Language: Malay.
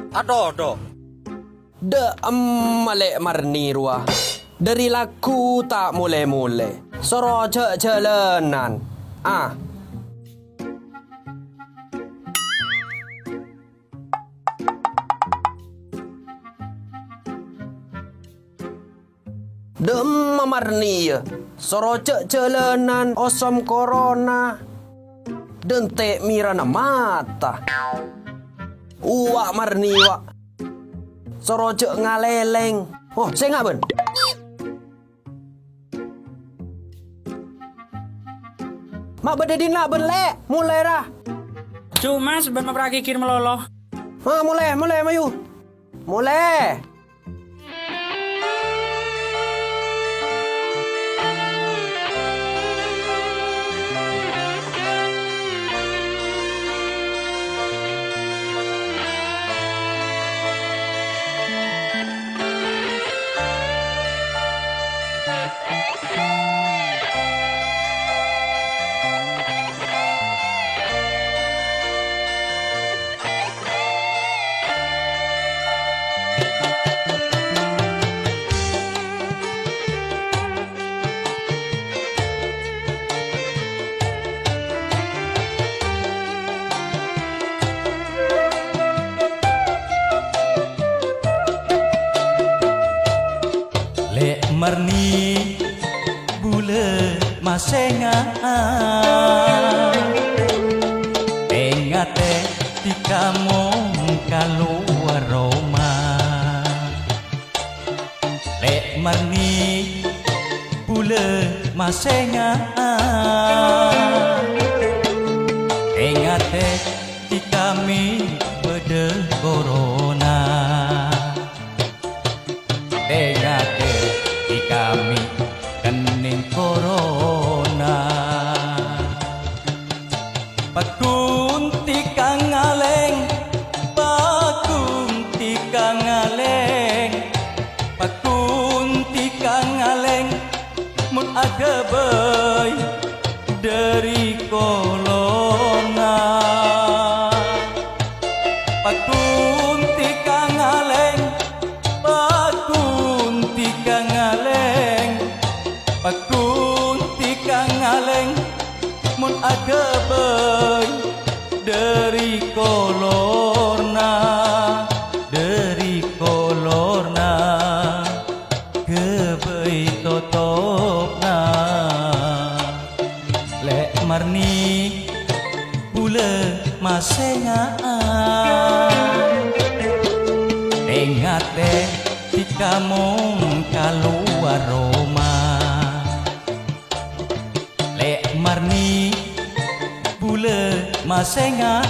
Ado. De malek marni ruah. Dari laku tak mule-mule. Soro jelenan. Ah. Dem marni ya. Soro jelenan osom corona. Dentek mirana mata. Uwak marni wak. Soroje ngaleleng. Oh, saya nggak ben. Mak bededin lah ben le. Mulai dah. Cuma sebelum pergi kirim meloloh. Mulai mayu. Mulai. Marni bule masenga engate tikamong kaluar Roma le marni bule masenga engate tikami bede corona engate kami kening corona pakunti kang ngaleng pakunti kang ngaleng mun agabay dari corona pakunti kang ngaleng pakunti kang ngaleng mun agabay dari kolorna gebay totopna lek marni bule masenga engate tikamong kaluar Roma lek marni bule masenga